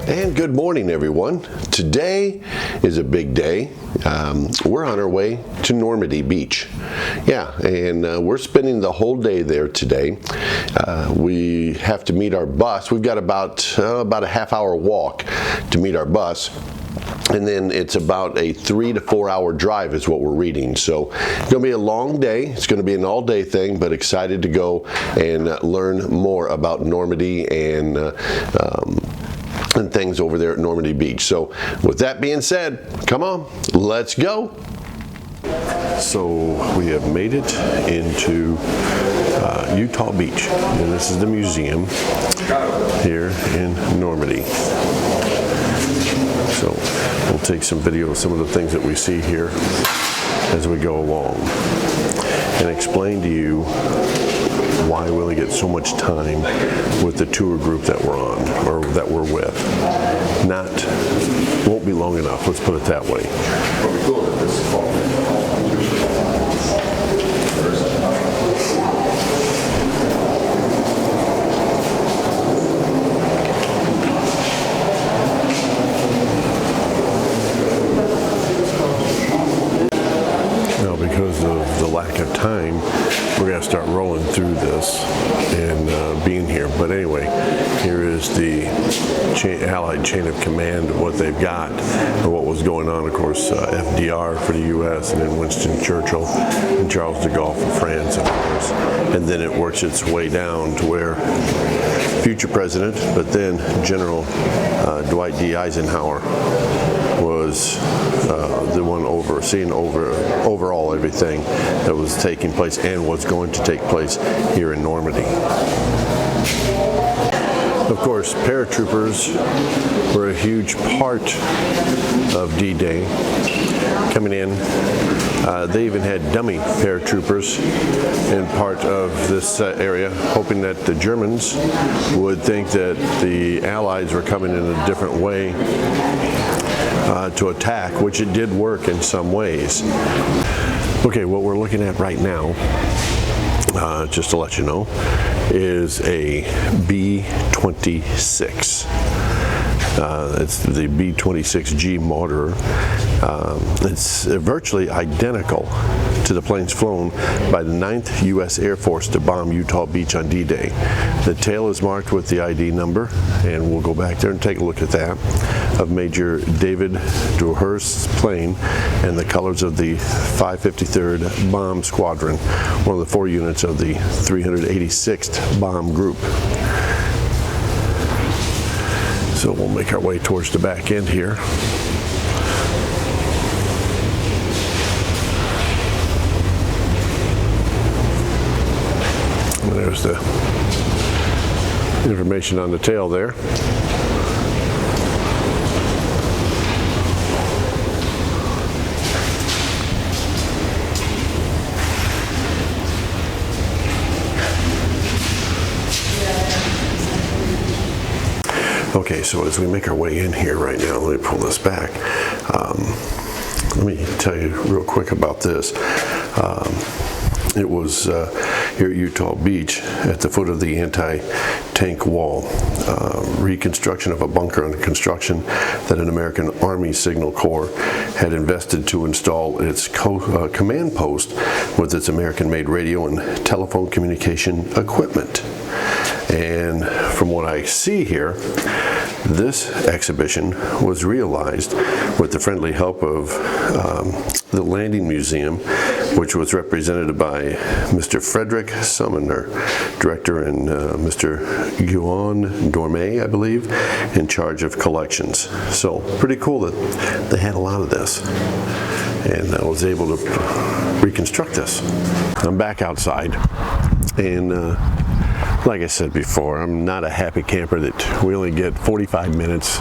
And good morning, everyone. Today is a big day. We're on our way to Normandy Beach. Yeah, and we're spending the whole day there today. We have to meet our bus. We've got about a half-hour walk to meet our bus. And then it's about a 3 to 4 hour drive is what we're reading. So it's going to be a long day. It's going to be an all-day thing, but excited to go and learn more about Normandy and things over there at Normandy Beach. So with that being said, come on, let's go. So we have made it into Utah Beach, and this is the museum here in Normandy. So we'll take some video of some of the things that we see here as we go along and explain to you why we only get so much time with the tour group that we're on, or that we're with. Won't be long enough, let's put it that way. Because of the lack of time, we're going to start rolling through this and being here. But anyway, here is the Allied chain of command of what they've got, or what was going on. Of course, FDR for the U.S., and then Winston Churchill and Charles de Gaulle for France, of course. And then it works its way down to where future president, but then General Dwight D. Eisenhower was the one overseeing overall everything that was taking place and was going to take place here in Normandy. Of course, paratroopers were a huge part of D-Day coming in. They even had dummy paratroopers in part of this area, hoping that the Germans would think that the Allies were coming in a different way to attack, which it did work in some ways. Okay, what we're looking at right now, just to let you know, is a B-26. It's the B-26G mortar. It's virtually identical to the planes flown by the 9th U.S. Air Force to bomb Utah Beach on D-Day. The tail is marked with the ID number, and we'll go back there and take a look at that, of Major David Dewhurst's plane, and the colors of the 553rd Bomb Squadron, one of the 4 units of the 386th Bomb Group. So we'll make our way towards the back end here. And there's the information on the tail there. Okay, so as we make our way in here right now, let me pull this back. Let me tell you real quick about this. It was here at Utah Beach at the foot of the anti-tank wall. Reconstruction of a bunker under construction that an American Army Signal Corps had invested to install its command post with its American-made radio and telephone communication equipment. And from what I see here, this exhibition was realized with the friendly help of the Landing Museum, which was represented by Mr. Frederick Sumner, director, and Mr. Guillaume Dorme, I believe, in charge of collections. So pretty cool that they had a lot of this, and I was able to reconstruct this. I'm back outside, and like I said before, I'm not a happy camper that we only get 45 minutes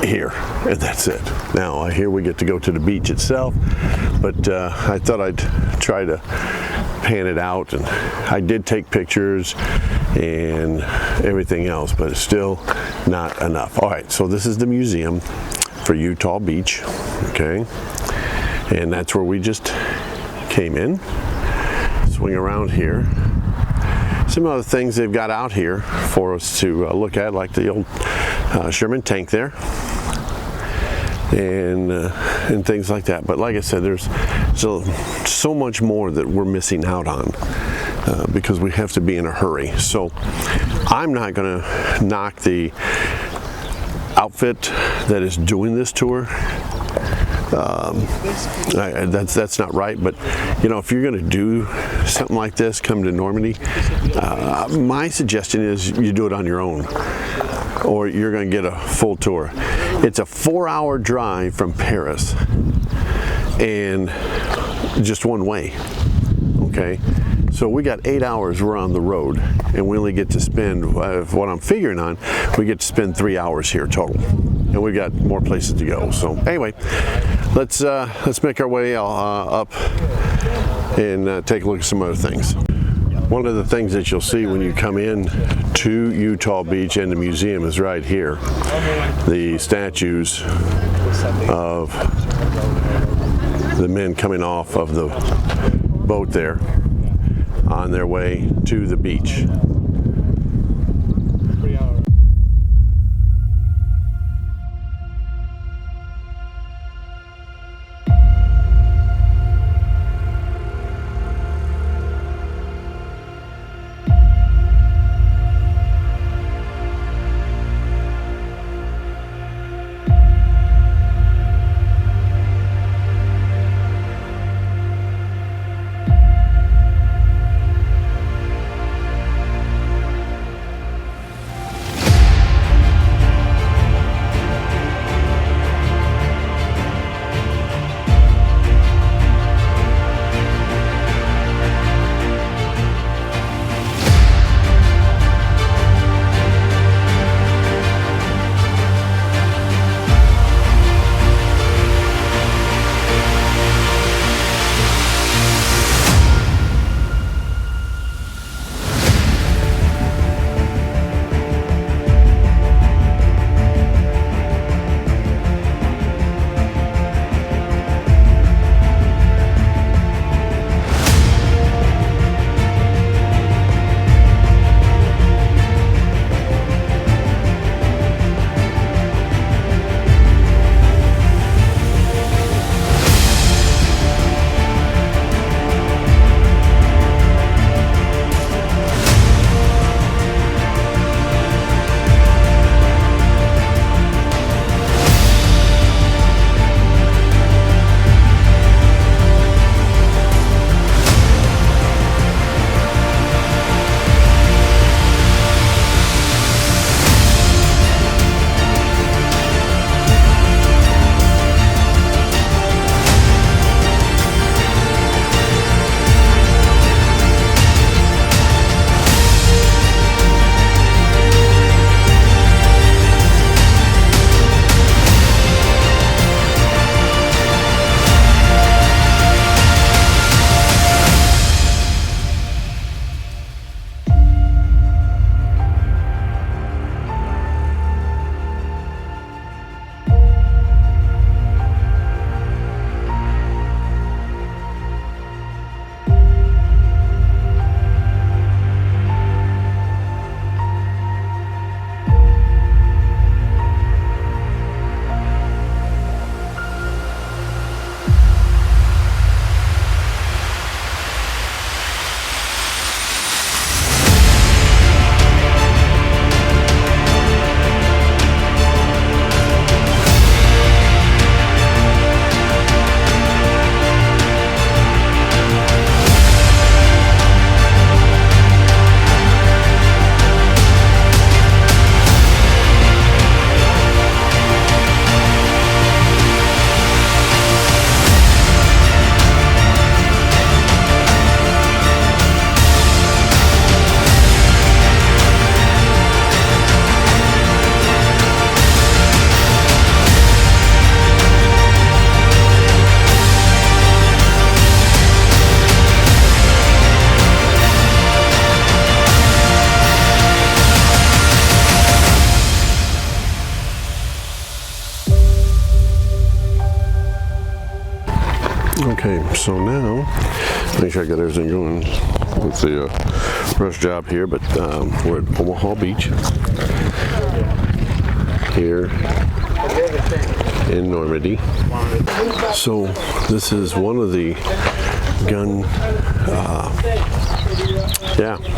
here, and that's it. Now, here we get to go to the beach itself, but I thought I'd try to pan it out, and I did take pictures and everything else, but it's still not enough. All right, so this is the museum for Utah Beach, okay? And that's where we just came in. Swing around here. some other things they've got out here for us to look at, like the old Sherman tank there, and things like that. But like I said, there's so much more that we're missing out on because we have to be in a hurry. So I'm not going to knock the outfit that is doing this tour. That's not right, but you know, if you're going to do something like this, come to Normandy, my suggestion is you do it on your own, or you're going to get a full tour. It's a 4-hour drive from Paris, and just one way. Okay, so we got 8 hours we're on the road, and we only get to spend, what I'm figuring on, we get to spend 3 hours here total, and we've got more places to go. So anyway, let's make our way up and take a look at some other things. One of the things that you'll see when you come in to Utah Beach and the museum is right here, the statues of the men coming off of the boat there on their way to the beach. Okay, so now, make sure I got everything going with the rush job here, but we're at Omaha Beach here in Normandy. So this is one of the gun,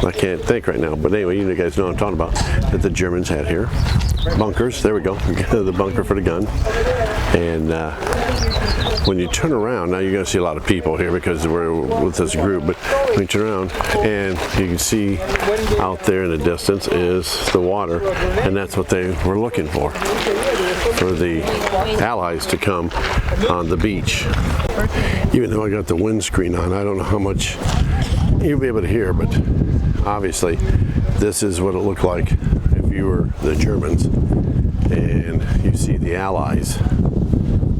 I can't think right now, but anyway, you guys know what I'm talking about, that the Germans had here. Bunkers, there we go, the bunker for the gun. And when you turn around, now you're going to see a lot of people here because we're with this group, but when you turn around and you can see out there in the distance is the water, and that's what they were looking for the Allies to come on the beach. Even though I got the windscreen on, I don't know how much you'll be able to hear, but obviously this is what it looked like if you were the Germans and you see the Allies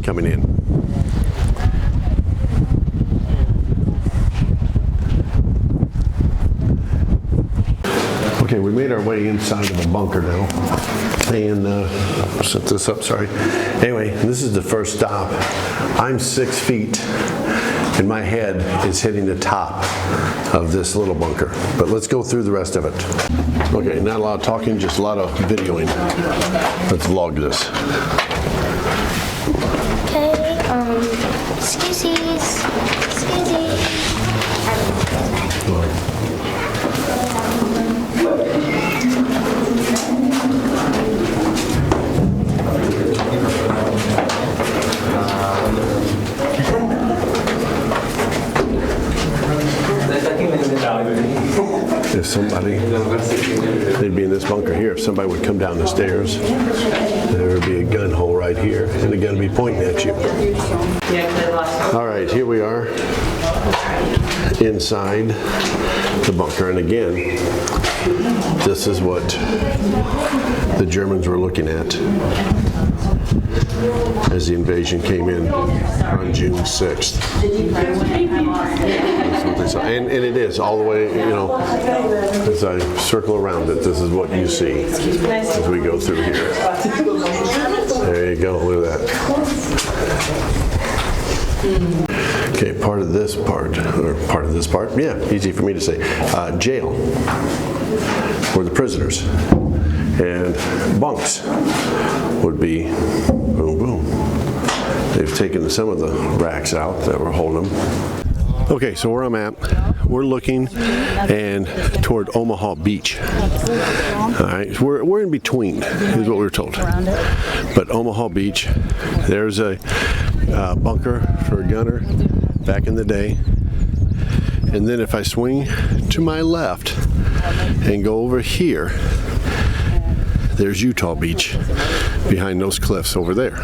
coming in. Okay, we made our way inside of a bunker now, and set this up, sorry. Anyway, this is the first stop. I'm 6 feet, and my head is hitting the top of this little bunker. But let's go through the rest of it. Okay, not a lot of talking, just a lot of videoing. Let's vlog this. Okay, excuses. If somebody, they'd be in this bunker here. If somebody would come down the stairs, there would be a gun hole right here, and the gun would be pointing at you. All right, here we are inside the bunker, and again, this is what the Germans were looking at as the invasion came in on June 6th. That's what they saw. And it is all the way, you know, as I circle around it, this is what you see as we go through here. There you go, look at that. Okay, part of this part, yeah, easy for me to say, jail, where the prisoners, and bunks would be boom, boom. They've taken some of the racks out that were holding them. Okay, so where I'm at, we're looking and toward Omaha Beach. All right, we're in between, is what we were told. But Omaha Beach, there's a bunker for a gunner back in the day. And then if I swing to my left and go over here, there's Utah Beach behind those cliffs over there.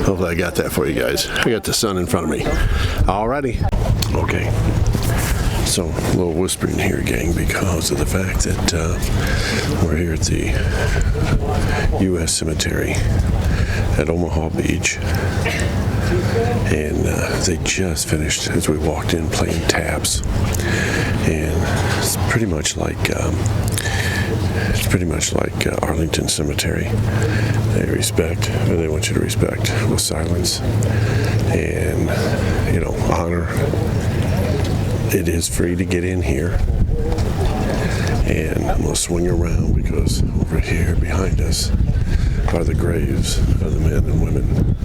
Hopefully I got that for you guys. I got the sun in front of me. Alrighty. Okay. So a little whispering here, gang, because of the fact that we're here at the U.S. Cemetery at Omaha Beach. And they just finished, as we walked in, playing taps. And it's pretty much like Arlington Cemetery. They want you to respect with silence and, you know, honor. It is free to get in here. And I'm going to swing around because over here behind us are the graves of the men and women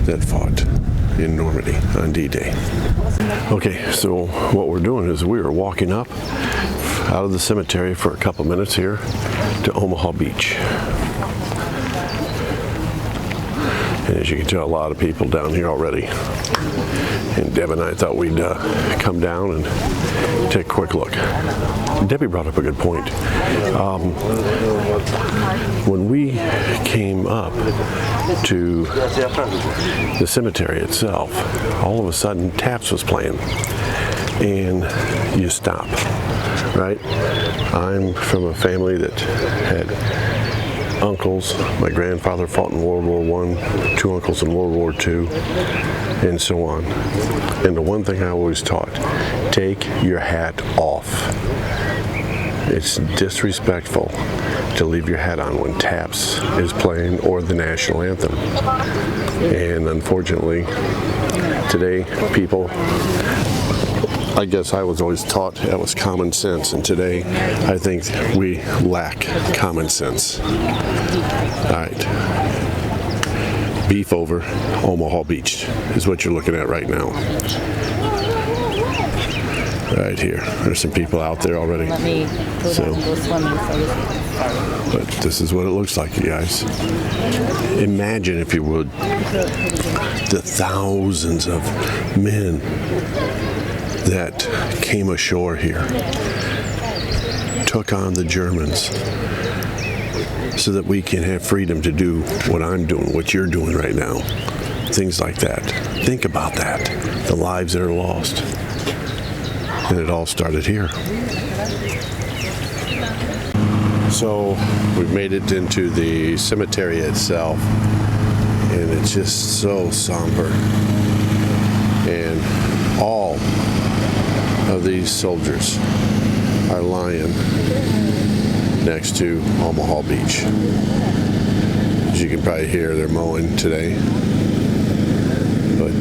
that fought in Normandy on D-Day. Okay, so what we're doing is we are walking up out of the cemetery for a couple minutes here to Omaha Beach. And as you can tell, a lot of people down here already. And Deb and I thought we'd come down and take a quick look. Debbie brought up a good point. When we came up to the cemetery itself, all of a sudden taps was playing. And you stop, right? I'm from a family that had uncles. My grandfather fought in World War I, 2 uncles in World War II, and so on. And the one thing I always taught, take your hat off. It's disrespectful to leave your hat on when taps is playing or the national anthem. And unfortunately, today people, I guess I was always taught that was common sense, and today I think we lack common sense. All right. Beef over Omaha Beach is what you're looking at right now. Right here. There's some people out there already. Let me go down and go swimming. But this is what it looks like, you guys. Imagine, if you would, the thousands of men that came ashore here, took on the Germans, so that we can have freedom to do what I'm doing, what you're doing right now. Things like that. Think about that. The lives that are lost. And it all started here. So we've made it into the cemetery itself, and it's just so somber. And all of these soldiers are lying next to Omaha Beach. As you can probably hear, they're mowing today. But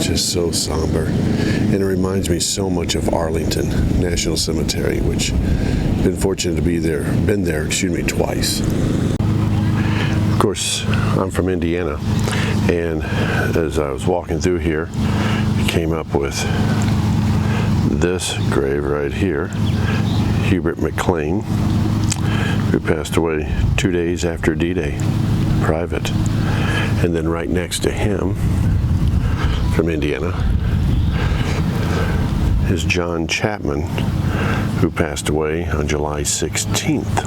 just so somber. And it reminds me so much of Arlington National Cemetery, which I've been fortunate to been there twice. Of course, I'm from Indiana, and as I was walking through here, I came up with this grave right here, Hubert McLean, who passed away 2 days after D-Day, private. And then right next to him, from Indiana, is John Chapman, who passed away on July 16th.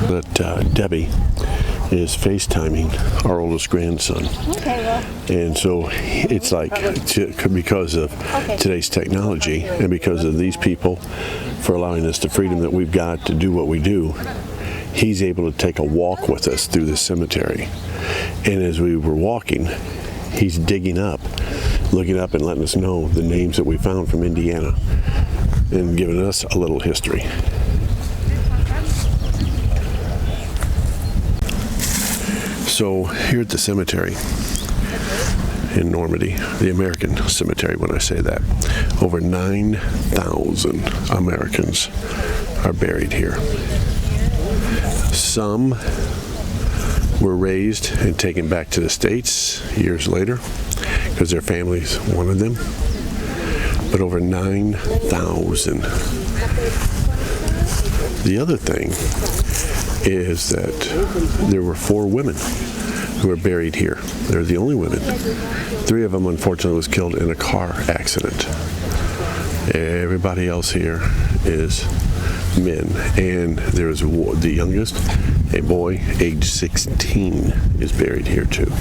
That Debbie is FaceTiming our oldest grandson. Okay, well. And so it's like, because of today's technology and because of these people for allowing us the freedom that we've got to do what we do, he's able to take a walk with us through the cemetery. And as we were walking, he's digging up, looking up and letting us know the names that we found from Indiana and giving us a little history. So here at the cemetery in Normandy, the American cemetery, when I say that, over 9,000 Americans are buried here. Some were raised and taken back to the States years later because their families wanted them. But over 9,000. The other thing is that there were 4 women who were buried here. They're the only women. 3 of them, unfortunately, was killed in a car accident. Everybody else here is men. And there's the youngest, a boy, age 16, is buried here too.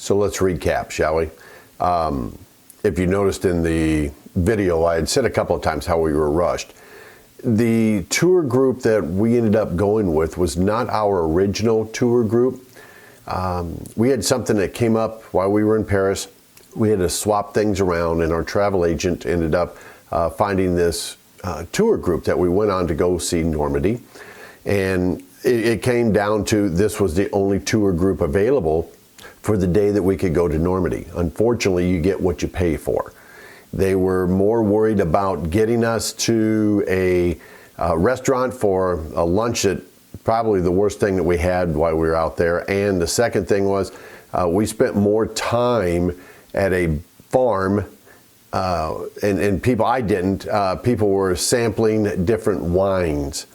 So let's recap, shall we? if you noticed in the video, I had said a couple of times how we were rushed. The tour group that we ended up going with was not our original tour group. We had something that came up while we were in Paris. We had to swap things around, and our travel agent ended up finding this tour group that we went on to go see Normandy. And it came down to this was the only tour group available for the day that we could go to Normandy. Unfortunately, you get what you pay for. They were more worried about getting us to a restaurant for a lunch at probably the worst thing that we had while we were out there. And the second thing was we spent more time at a farm and people, I didn't, people were sampling different wines.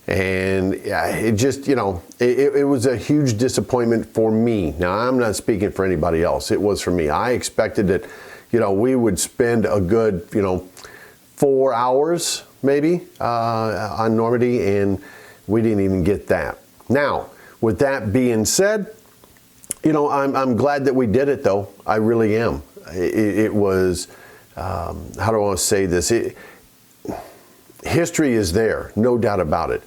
And it just, you know, it was a huge disappointment for me. Now, I'm not speaking for anybody else. It was for me. I expected that, you know, we would spend a good, 4 hours maybe on Normandy, and we didn't even get that. Now, with that being said, I'm glad that we did it, though. I really am. It was, how do I want to say this? History is there, no doubt about it.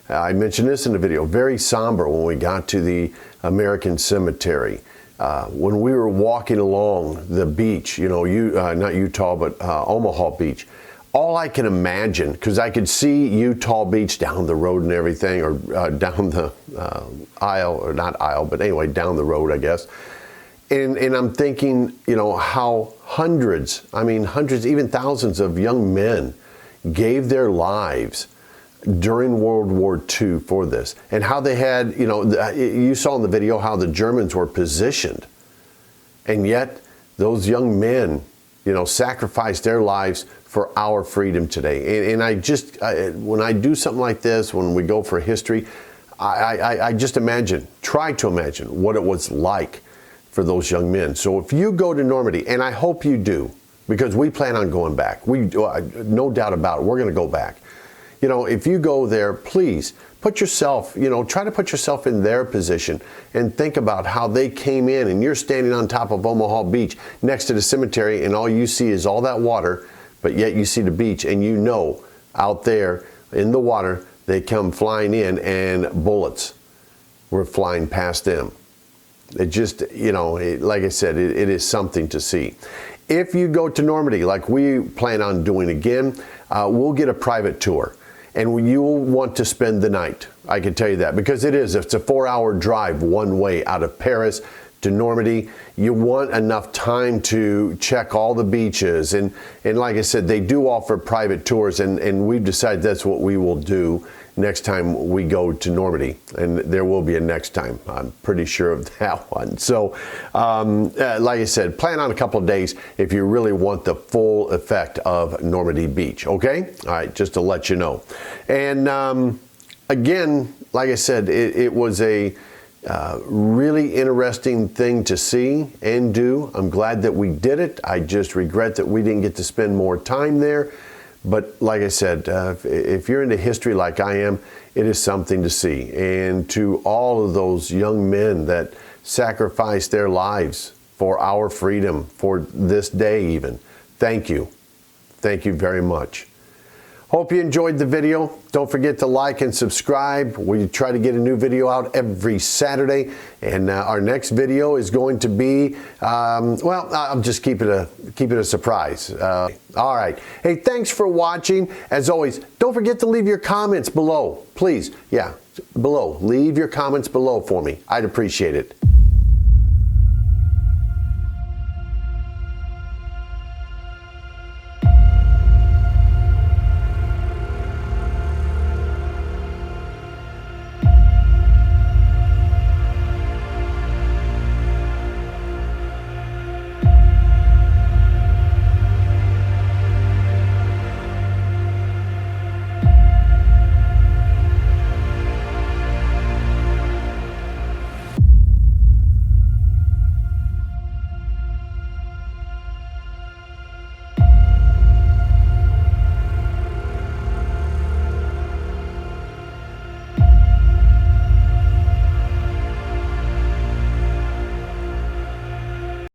I mentioned this in the video, very somber when we got to the American cemetery. When we were walking along the beach, not Utah, but Omaha Beach, all I can imagine, because I could see Utah Beach down the road and everything, or down the aisle, or not aisle, but anyway, down the road, I guess. And I'm thinking, how hundreds, even thousands of young men gave their lives during World War II for this, and how they had, you saw in the video how the Germans were positioned, and yet those young men, sacrificed their lives for our freedom today. And I just, when I do something like this, when we go for history, I just try to imagine what it was like for those young men. So if you go to Normandy, and I hope you do, because we plan on going back. No doubt about it, we're going to go back. If you go there, please put yourself, try to put yourself in their position and think about how they came in, and you're standing on top of Omaha Beach next to the cemetery, and all you see is all that water, but yet you see the beach, and out there in the water, they come flying in and bullets were flying past them. It just, like I said, it is something to see. If you go to Normandy, like we plan on doing again, we'll get a private tour, and you'll want to spend the night. I can tell you that, because it's a 4-hour drive one way out of Paris to Normandy. You want enough time to check all the beaches, and like I said, they do offer private tours, and we've decided that's what we will do next time we go to Normandy, and there will be a next time. I'm pretty sure of that one. So, like I said, plan on a couple of days if you really want the full effect of Normandy Beach, okay? All right, just to let you know. And again, like I said, it was a really interesting thing to see and do. I'm glad that we did it. I just regret that we didn't get to spend more time there. But like I said, if you're into history like I am, it is something to see. And to all of those young men that sacrificed their lives for our freedom, for this day even, thank you. Thank you very much. Hope you enjoyed the video. Don't forget to like and subscribe. We try to get a new video out every Saturday. And our next video is going to be, I'll just keep it a surprise. All right. Hey, thanks for watching. As always, don't forget to leave your comments below. Please, below. Leave your comments below for me. I'd appreciate it.